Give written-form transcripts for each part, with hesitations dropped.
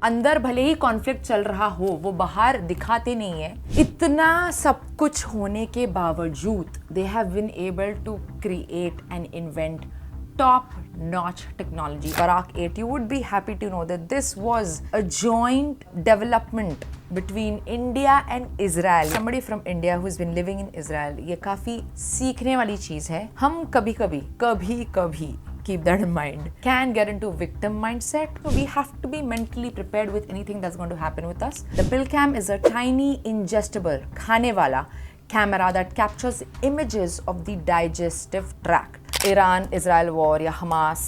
अंदर भले ही कॉन्फ्लिक्ट चल रहा हो, वो बाहर दिखाते नहीं है। इतना सब कुछ होने के बावजूद they have been able to create and invent top notch technology. Barak 8, you would be happy to know that this was a joint development between India and Israel. Somebody from India who's been living in Israel. ये काफी सीखने वाली चीज है। हम कभी कभी keep that in mind, can get into victim mindset. So we have to be mentally prepared with anything that's going to happen with us. The PillCam is a tiny ingestible खाने वाला camera that captures images of the digestive tract. Iran Israel war या Hamas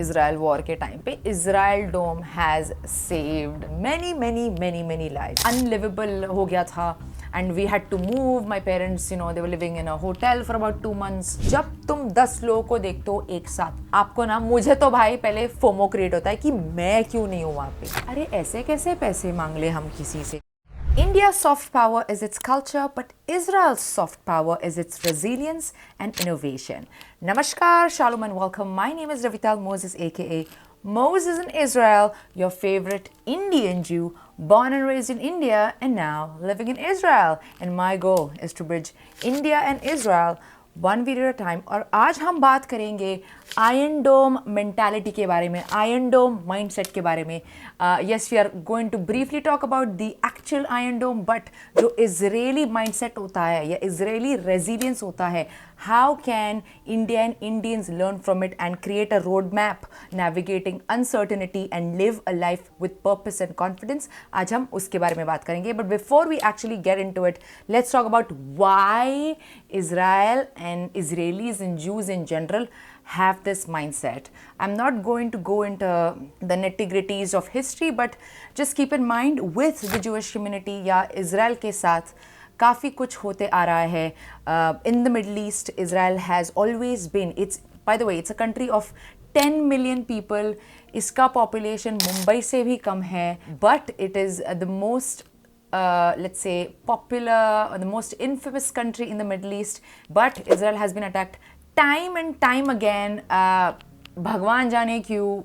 Israel war के time पे Israel Dome has saved many lives. Unlivable हो गया था and we had to move. My parents, you know, they were living in a hotel for about 2 months. जब तुम 10 लोगों को देखते हो एक साथ, आपको ना, मुझे तो भाई पहले फोमो क्रिएट होता है कि मैं क्यों नहीं हूँ वहाँ पे। अरे ऐसे कैसे पैसे मांग ले हम किसी से। India's soft power is its culture, but Israel's soft power is its resilience and innovation. Namaskar, shalom and welcome. My name is Ravital Moses, aka Moses in Israel, your favorite Indian Jew, born and raised in India and now living in Israel. And my goal is to bridge India and Israel one video at a time. और आज हम बात करेंगे iron डोम mentality के बारे में, iron डोम mindset के बारे में. Yes, we are going to briefly talk about the actual Iron Dome, but जो इजरायली माइंडसेट होता है या इजरायली रेजिलियंस होता है, how can India and Indians learn from it and create a roadmap navigating uncertainty and live a life with purpose and confidence. आज हम उसके बारे में बात करेंगे. But before we actually get into it, let's talk about why Israel and Israelis and Jews in general have this mindset. I'm not going to go into the nitty-gritties of history, but just keep in mind with the Jewish community या Israel के साथ काफ़ी कुछ होते आ रहा है. In the Middle East, Israel has always been, it's, by the way, it's a country of 10 million people. इसका population Mumbai से भी कम है, but it is the most let's say popular or the most infamous country in the Middle East. But Israel has been attacked time and time again. भगवान जाने क्यों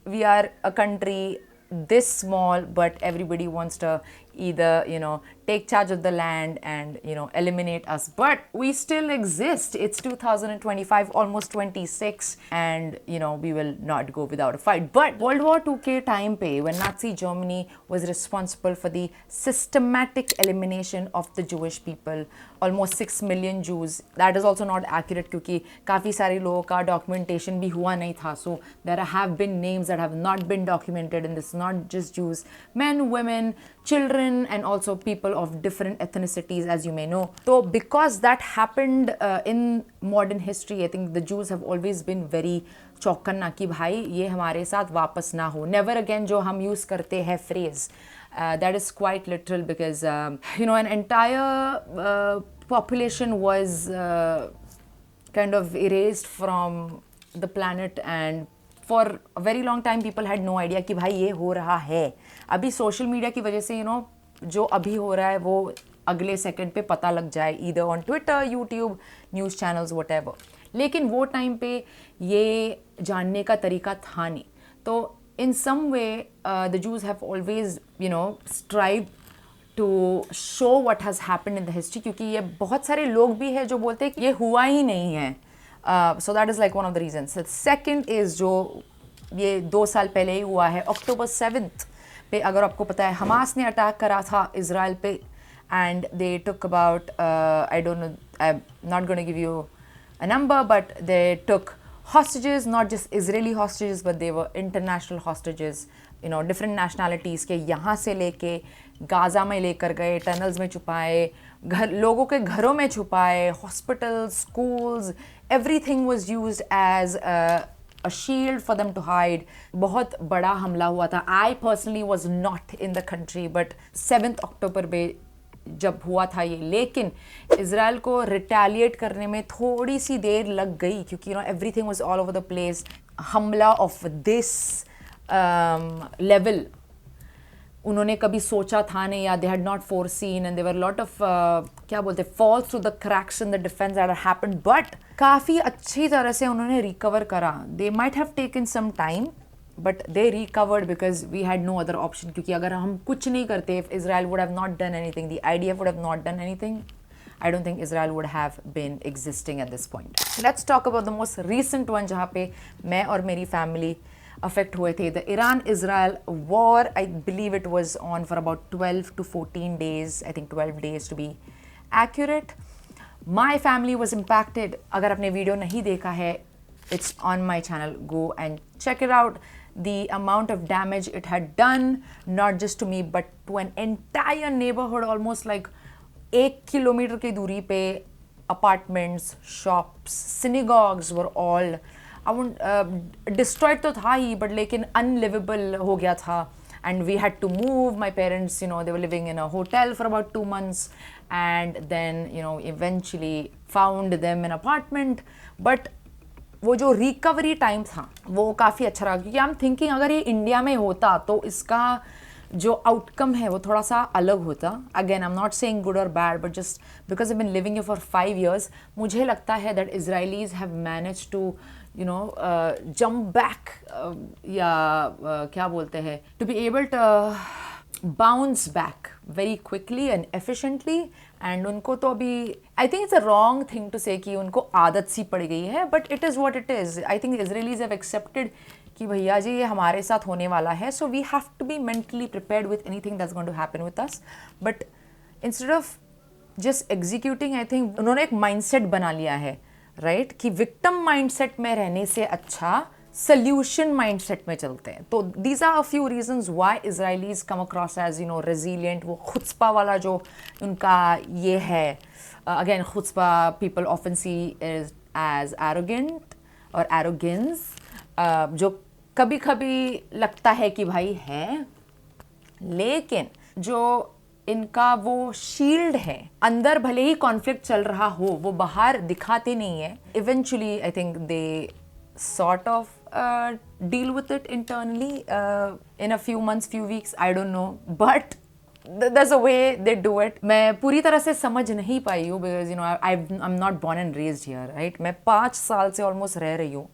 we are a country this small, but everybody wants to either, you know, take charge of the land and, you know, eliminate us. But we still exist. It's 2025, almost 26, and, you know, we will not go without a fight. But World War II के time पे, when Nazi Germany was responsible for the systematic elimination of the Jewish people, almost 6 million Jews. That is also not accurate क्योंकि काफ़ी सारे लोगों का documentation भी हुआ नहीं था. So there have been names that have not been documented, and this is not just Jews, men, women, children, and also people of different ethnicities, as you may know. So because that happened in modern history, I think the Jews have always been very चौकन्ना कि भाई ये हमारे साथ वापस ना हो. Never again जो हम use करते हैं phrase, that is quite literal because you know, an entire population was kind of erased from the planet, and for a very long time people had no idea कि भाई ये हो रहा है. अभी social media की वजह से, you know, जो अभी हो रहा है वो अगले सेकंड पे पता लग जाए, either on Twitter, YouTube, news channels, whatever. लेकिन वो टाइम पे ये जानने का तरीका था नहीं. तो in some way the Jews have always, you know, strive to show what has happened in the history, क्योंकि ये बहुत सारे लोग भी हैं जो बोलते हैं कि ये हुआ ही नहीं है. So that is like one of the reasons. Second is जो ये 2 साल पहले ही हुआ है, October 7th पे, अगर आपको पता है, हमास ने अटैक करा था इज़राइल पे, and they took about, I don't know, I am not going to give you a number, but they took hostages, not just Israeli hostages, but they were international hostages, you know, different nationalities के. यहाँ से लेके Gaza में लेकर गए, tunnels में छुपाए, घर, लोगों के घरों में छुपाए, hospitals, schools, everything was used as a shield for them to hide. बहुत बड़ा हमला हुआ था. I personally was not in the country, but 7th October पे जब हुआ था ये, लेकिन इज़राइल को रिटेलिएट करने में थोड़ी सी देर लग गई क्योंकि, you know, everything was all over the place. हमला ऑफ दिस लेवल उन्होंने कभी सोचा था नहीं, या they had not foreseen, and there were lot of क्या बोलते, falls through the cracks in the defence that happened, but काफ़ी अच्छी तरह से उन्होंने रिकवर करा. They might have taken some time, but they recovered because we had no other option. क्योंकि अगर हम कुछ नहीं करते, if Israel would have not done anything, the IDF would have not done anything, I don't think Israel would have been existing at this point. Let's talk about the most recent one जहाँ पे मैं और मेरी family affect हुए थे. The Iran-Israel war, I believe it was on for about 12 to 14 days. I think 12 days to be accurate. My family was impacted. अगर आपने video नहीं देखा है, it's on my channel. Go and check it out. The amount of damage it had done, not just to me, but to an entire neighborhood, almost like 1 kilometer की दूरी पे apartments, shops, synagogues were all destroyed तो था ही, but लेकिन unlivable हो गया था. And we had to move. My parents, they were living in a hotel for about 2 months, and then, eventually found them an apartment. But वो जो recovery time था वो काफ़ी अच्छा रहा, क्योंकि आई एम थिंकिंग अगर ये इंडिया में होता तो इसका जो आउटकम है वो थोड़ा सा अलग होता. Again I am not saying good और bad, but just because I been living here for 5 years, मुझे लगता है that Israelis have manage to jump back, या क्या बोलते हैं, to be able to bounce back very quickly and efficiently. And उनको तो अभी I think it's a wrong thing to say कि उनको आदत सी पड़ गई है, but it is what it is. I think Israelis have accepted कि भैया जी ये हमारे साथ होने वाला है, so we have to be mentally prepared with anything that's going to happen with us. But instead of just executing, I think उन्होंने एक माइंडसेट बना लिया है, राइट, कि विक्टिम माइंडसेट में रहने से अच्छा सल्यूशन माइंडसेट में चलते हैं. तो these are a few reasons why Israelis come across as resilient. वो खुस्पा वाला जो उनका ये है, again chutzpah people often see is as arrogant और एरोगेंस, जो कभी कभी लगता है कि भाई है, लेकिन जो इनका वो शील्ड है, अंदर भले ही कॉन्फ्लिक्ट चल रहा हो वो बाहर दिखाते नहीं है. Eventually I think they sort of deal with it internally in a few months, few weeks, I don't know, but there's a way they do it. मैं पूरी तरह से समझ नहीं पाई हूँ because I'm not born and raised here, right? मैं 5 साल से almost रह रही हूँ,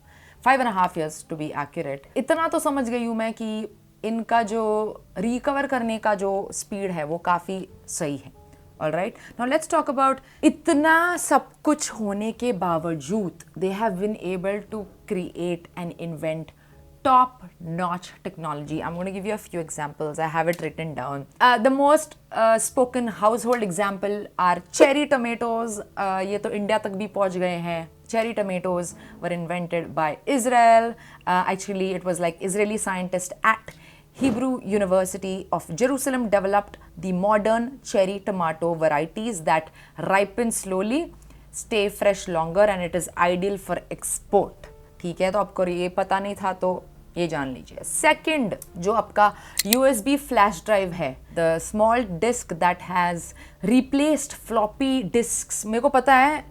5.5 years to be accurate. इतना तो समझ गई हूँ मैं कि इनका जो रिकवर करने का जो स्पीड है वो काफ़ी सही है. Alright, now let's talk about इतना सब कुछ होने के बावजूद they have been able to create and invent top-notch technology. I'm going to give you a few examples. I have it written down. The most spoken household example are cherry tomatoes. ये तो India तक भी पहुंच गए हैं. Cherry tomatoes were invented by Israel. Actually, it was like Israeli scientists at Hebrew University of Jerusalem developed the modern cherry tomato varieties that ripen slowly, stay fresh longer, and it is ideal for export. ठीक है, तो आपको ये पता नहीं था तो ये जान लीजिए. सेकंड, जो आपका USB फ्लैश ड्राइव है, the small disk that has replaced floppy disks. मेरे को पता है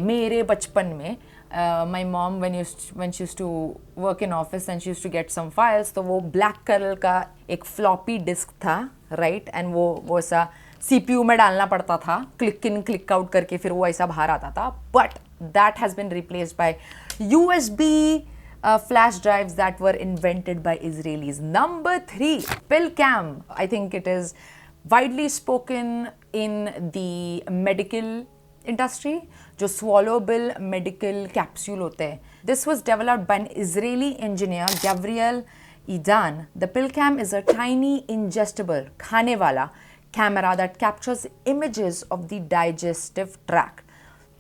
मेरे बचपन में my mom when she used to work in office and she used to get some files, तो वो black color का एक floppy disk था, right, and वो ऐसा CPU में डालना पड़ता था, click in click out करके फिर वो ऐसा बाहर आता था. But that has been replaced by USB flash drives that were invented by Israelis. Number 3, PillCam. I think it is widely spoken in the medical industry, जो swallowable medical capsule होते हैं. This was developed by an Israeli engineer, Gabriel Idan. The PillCam is a tiny ingestible खाने वाला camera that captures images of the digestive tract.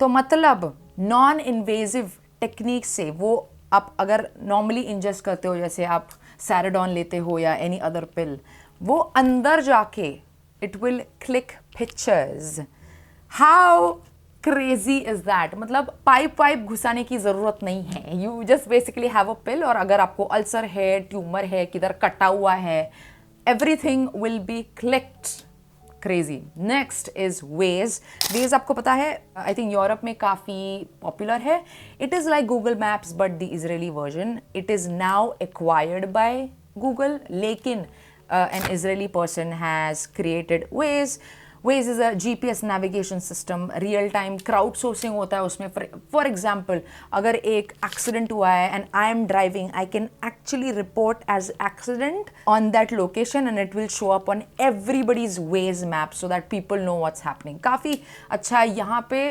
तो मतलब non-invasive technique से वो आप अगर normally ingest करते हो, जैसे आप Saradon लेते हो या any other pill, वो अंदर जाके it will click pictures. How crazy is that? मतलब पाइप घुसाने की ज़रूरत नहीं है. You just basically have a pill, और अगर आपको अल्सर है, ट्यूमर है, किधर कटा हुआ है, everything will be clicked. Crazy. Next is Waze. Waze आपको पता है, I think यूरोप में काफ़ी पॉपुलर है. It is like Google Maps but the Israeli version. It is now acquired by Google, लेकिन an Israeli person has created Waze, Waze is a GPS navigation system, real time crowd sourcing होता है उसमें. For example, अगर एक accident हुआ है and I am driving, I can actually report as accident on that location and it will show up on everybody's Waze map so that people know what's happening. काफ़ी अच्छा है. यहाँ पे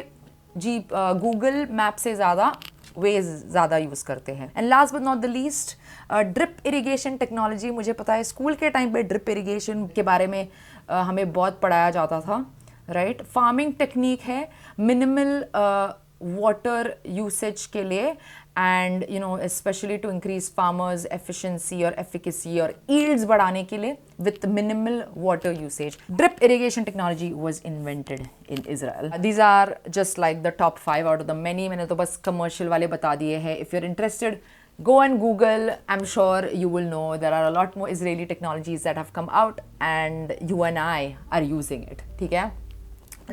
Google map से ज़्यादा veg ज़्यादा use करते हैं. And last but not the least, drip irrigation technology. मुझे पता है स्कूल के टाइम पे ड्रिप इरिगेशन के बारे में हमें बहुत पढ़ाया जाता था, राइट. फार्मिंग टेक्निक है मिनिमल वाटर यूसेज के लिए and especially to increase farmers efficiency or efficacy or yields बढ़ाने के लिए with minimal water usage. Drip irrigation technology was invented in Israel. These are just like the top 5 out of the many. मैंने तो बस commercial वाले बता दिए हैं. If you're interested, go and Google. I'm sure you will know there are a lot more Israeli technologies that have come out and you and I are using it. ठीक है.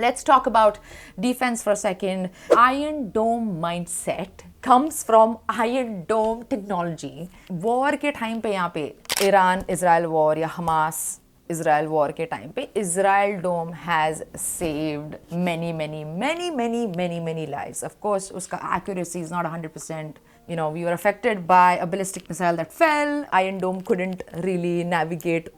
Let's talk about defense for a second. Iron Dome mindset comes from Iron Dome technology. War के time पे यहाँ पे Iran Israel war या Hamas Israel war के time पे Israel Dome has saved many lives. Of course, उसका accuracy is not 100%. We were affected by a ballistic missile that fell. Iron Dome couldn't really navigate.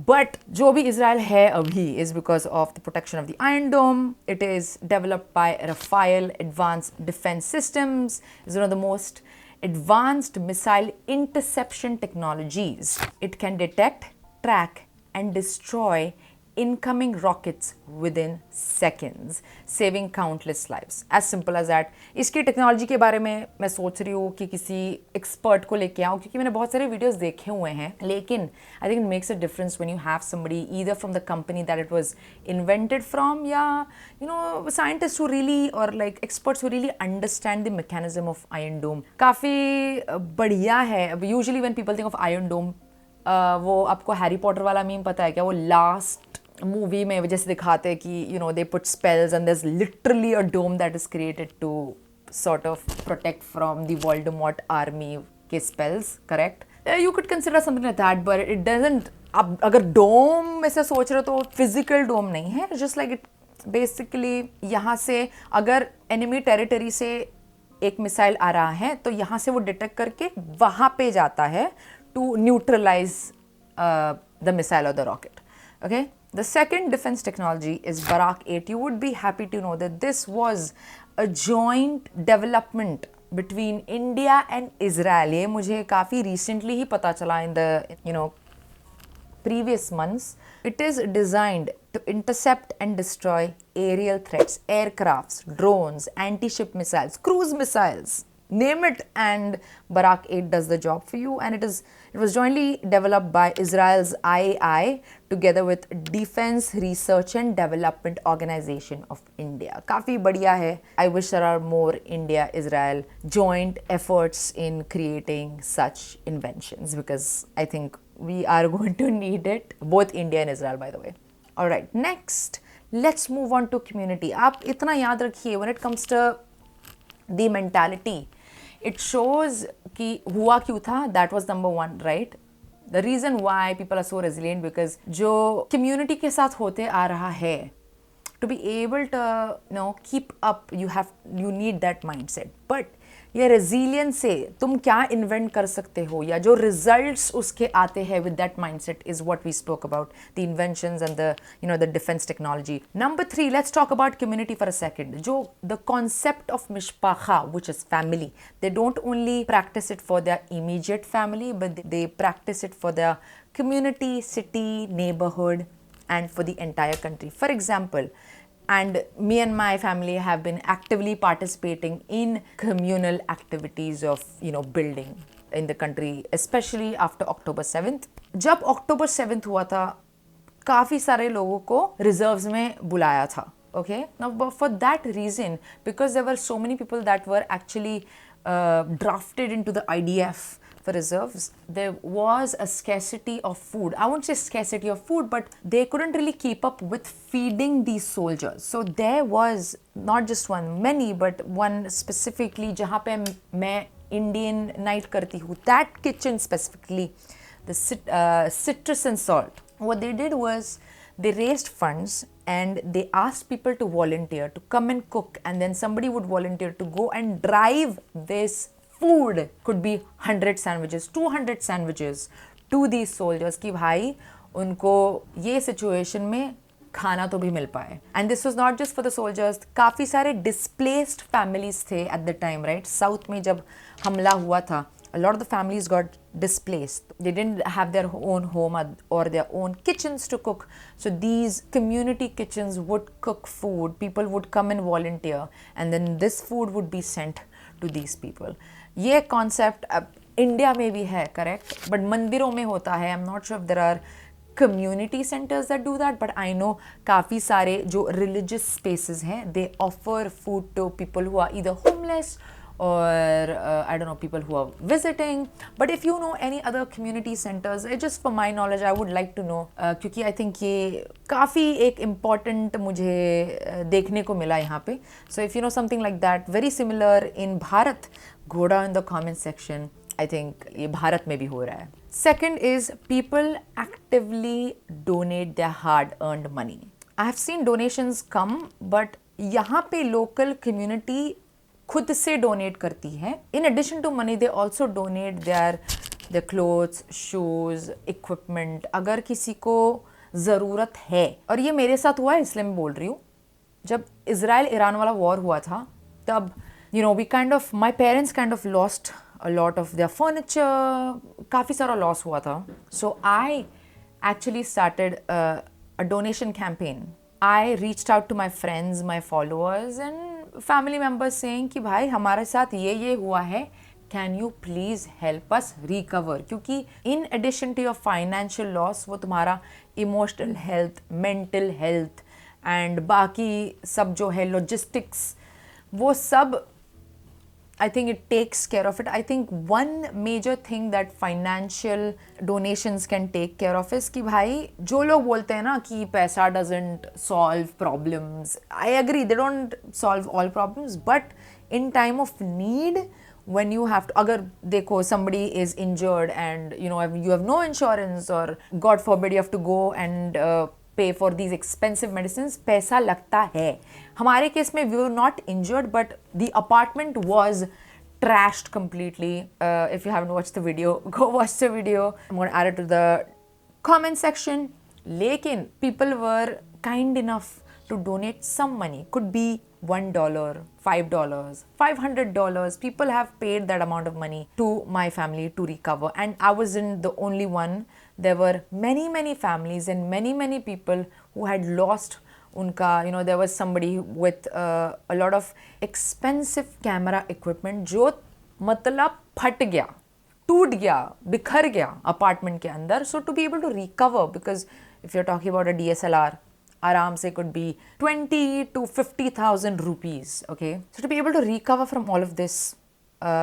But जो भी Israel है अभी is because of the protection of the Iron Dome. It is developed by Rafael Advanced Defense Systems. It's one of the most advanced missile interception technologies. It can detect, track, and destroy incoming rockets within seconds, saving countless lives. As simple as that. इसकी technology के बारे में मैं सोच रही हूँ कि किसी एक्सपर्ट को लेके आऊँ, क्योंकि मैंने बहुत सारे वीडियोस देखे हुए हैं, लेकिन I think it makes a difference when you have somebody either from the company that it was invented from, या scientists who really or like experts who really understand the mechanism of Iron Dome. काफ़ी बढ़िया है. Usually when people think of Iron Dome, वो आपको Harry Potter वाला meme पता है क्या? वो लास्ट मूवी में जैसे दिखाते हैं कि they put spells and there's literally a dome that is created to sort of protect from the Voldemort army के spells, correct? You could consider something like that, but it doesn't. अब अगर डोम में से सोच रहे हो तो फिजिकल डोम नहीं है. Just like it basically यहाँ से अगर enemy territory से एक मिसाइल आ रहा है तो यहाँ से वो डिटेक्ट करके वहाँ पे जाता है to neutralize the missile or the rocket. Okay. The second defense technology is Barak 8. You would be happy to know that this was a joint development between India and Israel. ये मुझे काफ़ी recently ही पता चला in the previous months. It is designed to intercept and destroy aerial threats, aircrafts, drones, anti-ship missiles, cruise missiles. Name it and Barak 8 does the job for you. And it was jointly developed by Israel's IAI together with Defense Research and Development Organization of India. काफ़ी बढ़िया है. I wish there are more India-Israel joint efforts in creating such inventions because I think we are going to need it. Both India and Israel, by the way. Alright, next, let's move on to community. आप इतना याद रखिए, when it comes to the mentality, it shows कि हुआ क्यों था. That was number one, right? The reason why people are so resilient because जो community के साथ होते आ रहा है, to be able to keep up, you need that mindset. But ये resilience से तुम क्या invent कर सकते हो या जो results उसके आते हैं with that mindset is what we spoke about, the inventions and the defense technology. Number 3, let's talk about community for a second. जो the concept of mishpacha, which is family, they don't only practice it for their immediate family, but they practice it for their community, city, neighborhood, and for the entire country. For example, and me and my family have been actively participating in communal activities of building in the country, especially after October 7th. जब October 7th हुआ था, काफ़ी सारे लोगों को reserves में बुलाया था. Okay, now for that reason, because there were so many people that were actually drafted into the IDF for reserves, there was a scarcity of food. I won't say scarcity of food, but they couldn't really keep up with feeding these soldiers. So there was not just one, many, but one specifically जहाँ पे मैं Indian night करती हूँ, that kitchen specifically, the citrus and salt. What they did was they raised funds and they asked people to volunteer to come and cook, and then somebody would volunteer to go and drive this food, could be 100 sandwiches, 200 sandwiches to these soldiers कि भाई उनको ये situation में खाना तो भी मिल पाए. And this was not just for the soldiers. काफ़ी सारे displaced families थे at the time, right? South में जब हमला हुआ था, a lot of the families got displaced. They didn't have their own home or their own kitchens to cook. So these community kitchens would cook food. People would come and volunteer, and then this food would be sent to these people. ये concept India में भी है, correct? But मंदिरों में होता है. I'm not sure if there are community centers that do that, but I know काफ़ी सारे जो religious spaces हैं, they offer food to people who are either homeless or I don't know, people who are visiting. But if you know any other community centers, just for my knowledge, I would like to know, क्योंकि I think ये काफ़ी एक important मुझे देखने को मिला यहाँ पे. So if you know something like that, very similar in Bharat, go down in the comment section. I think ये भारत में भी हो रहा है. Second is people actively donate their hard-earned money. I have seen donations come, but यहाँ पे local community खुद से donate करती है. In addition to money, they also donate their clothes, shoes, equipment. अगर किसी को ज़रूरत है, और ये मेरे साथ हुआ है इसलिए मैं बोल रही हूँ, जब इज़राइल ईरान वाला वॉर हुआ था तब my parents kind of lost a lot of their furniture, काफ़ी सारा loss हुआ था. So I actually started a donation campaign. I reached out to my friends, my followers and family members saying कि भाई हमारे साथ ये हुआ है, can you please help us recover? क्योंकि in addition to your financial loss, वो तुम्हारा emotional health, mental health and बाकी सब जो है logistics, वो सब I think it takes care of it. I think one major thing that financial donations can take care of is कि भाई जो लोग बोलते हैं ना कि पैसा doesn't solve problems. I agree, they don't solve all problems, but in time of need, when you have to, अगर देखो somebody is injured and you have no insurance or God forbid you have to go and pay for these expensive medicines, पैसा लगता है. हमारे case में we were not injured, but the apartment was trashed completely. If you haven't watched the video, go watch the video. I'm going to add it to the comment section. लेकिन people were kind enough to donate some money. Could be $1, $5, $500. People have paid that amount of money to my family to recover, and I wasn't the only one. There were many families and many people who had lost unka, there was somebody with a lot of expensive camera equipment जो मतलब फट गया, टूट गया, बिखर गया apartment के अंदर. So to be able to recover, because if you're talking about a DSLR, आराम से could be 20 to 50,000 rupees, okay? So to be able to recover from all of this,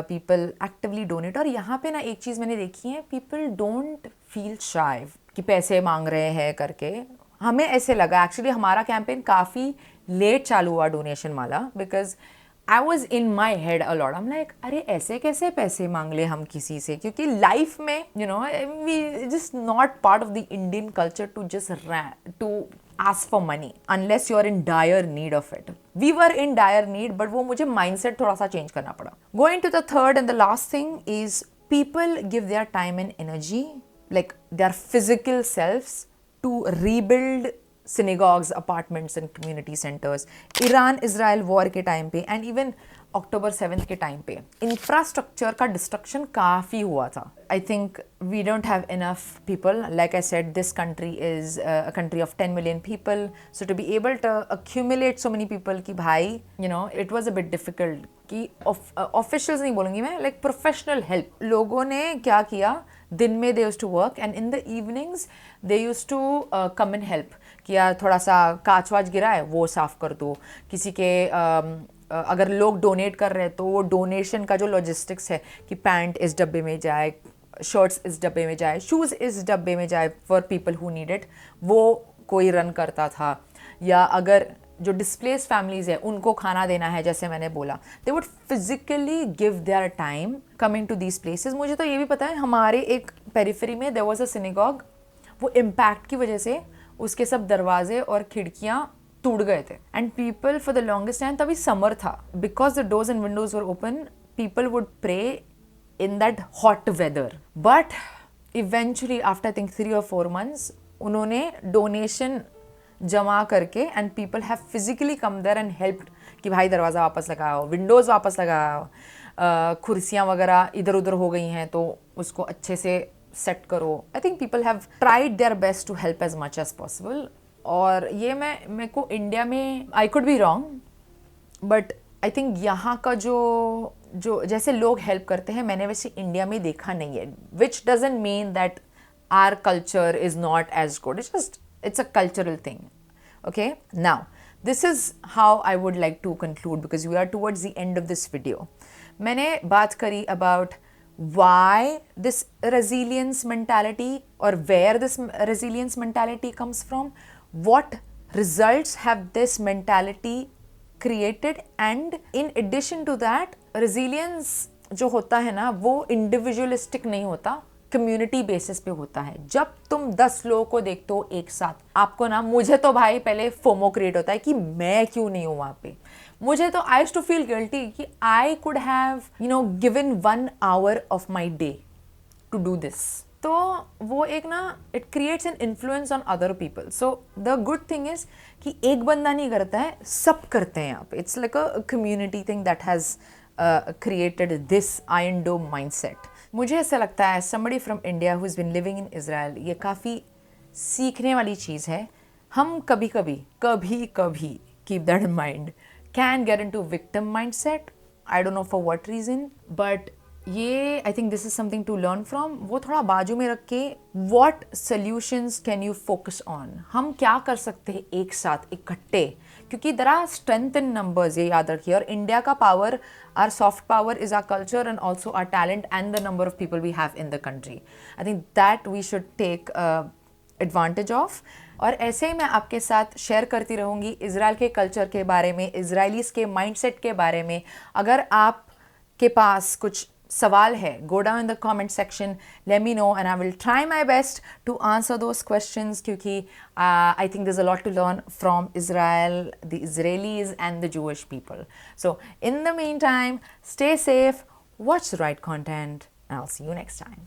people actively donate. और यहाँ पे ना एक चीज़ मैंने देखी है, people don't feel shy कि पैसे मांग रहे हैं करके. हमें ऐसे लगा, एक्चुअली हमारा कैंपेन काफ़ी लेट चालू हुआ डोनेशन वाला, because I was in my head a lot. I am like अरे ऐसे कैसे पैसे मांग ले हम किसी से, क्योंकि लाइफ में we just not part of the Indian culture to just to ask for money unless you're in dire need of it. We were in dire need, but वो मुझे mindset थोड़ा सा change करना पड़ा. Going to the third and the last thing is people give their time and energy, like their physical selves, to rebuild synagogues, apartments and community centers. Iran-Israel war के time पे and even October 7th के time पे infrastructure का destruction काफ़ी हुआ था. I think we don't have enough people. Like I said, this country is a country of 10 million people. So to be able to accumulate so many people कि भाई, it was a bit difficult. कि officials नहीं बोलूँगी मैं, like professional help. लोगों ने क्या किया, दिन में they used to work and in the evenings they used to come and help. कि यार थोड़ा सा कांच वाच गिरा है वो साफ़ कर दो. किसी के अगर लोग डोनेट कर रहे हैं तो वो डोनेशन का जो लॉजिस्टिक्स है कि पैंट इस डब्बे में जाए, शर्ट्स इस डब्बे में जाए, शूज़ इस डब्बे में जाए for people who need it, वो कोई रन करता था. या अगर जो डिस्प्लेस फैमिलीज़ है उनको खाना देना है, जैसे मैंने बोला, they would physically give their time coming to these places. मुझे तो ये भी पता है, हमारे एक पेरिफेरी में देयर वाज अ सिनेगॉग, वो इम्पैक्ट की वजह से उसके सब दरवाजे और खिड़कियाँ टूट गए थे. And people for the longest time, तभी समर था, because the doors and windows were open, people would pray in that hot weather. But eventually after I think 3 or 4 months उन्होंने डोनेशन जमा करके and people have physically come there and helped कि भाई दरवाज़ा वापस लगाओ, Windows वापस लगाओ, कुर्सियाँ वगैरह इधर उधर हो गई हैं तो उसको अच्छे से सेट करो. I think people have tried their best to help as much as possible. और ये मेरे को इंडिया में, I could be wrong, but I think यहाँ का जो जैसे लोग हेल्प करते हैं मैंने वैसे इंडिया में देखा नहीं है. Which doesn't mean that our culture is not as good, it's a cultural thing. Okay, now this is how I would like to conclude because we are towards the end of this video. मैंने बात करी about why this resilience mentality or where this resilience mentality comes from, what results have this mentality created, and in addition to that resilience जो होता है ना वो individualistic नहीं होता, कम्युनिटी बेसिस पे होता है. जब तुम 10 लोगों को देखते हो एक साथ, आपको ना, मुझे तो भाई पहले फोमो क्रिएट होता है कि मैं क्यों नहीं हूँ वहाँ पे. मुझे तो I used to feel guilty कि I could have given 1 hour of my day to do this. तो वो एक ना, it creates an influence on other people. So the good thing is कि एक बंदा नहीं करता है, सब करते हैं यहाँ पे. It's like a community thing that has created this iron dome mindset. मुझे ऐसा लगता है somebody from India who's been living in Israel, ये काफ़ी सीखने वाली चीज़ है. हम कभी कभी keep that in mind, can get into victim mindset. I don't know for what reason, but ये I think this is something to learn from. वो थोड़ा बाजू में रख के what solutions can you focus on, हम क्या कर सकते हैं एक साथ इकट्ठे, क्योंकि there are strength in numbers, ये याद रखिए. और इंडिया का power, our soft power is our culture and also our talent and the number of people we have in the country. I think that we should take advantage of. और ऐसे ही मैं आपके साथ शेयर करती रहूँगी Israel के culture के बारे में, इज़राइलीज के माइंडसेट के बारे में. अगर आपके पास कुछ सवाल है, go down in the comment section, let me know and I will try my best to answer those questions, क्योंकि I think there's a lot to learn from Israel, the Israelis and the Jewish people. So in the meantime, stay safe, watch the right content, and I'll see you next time.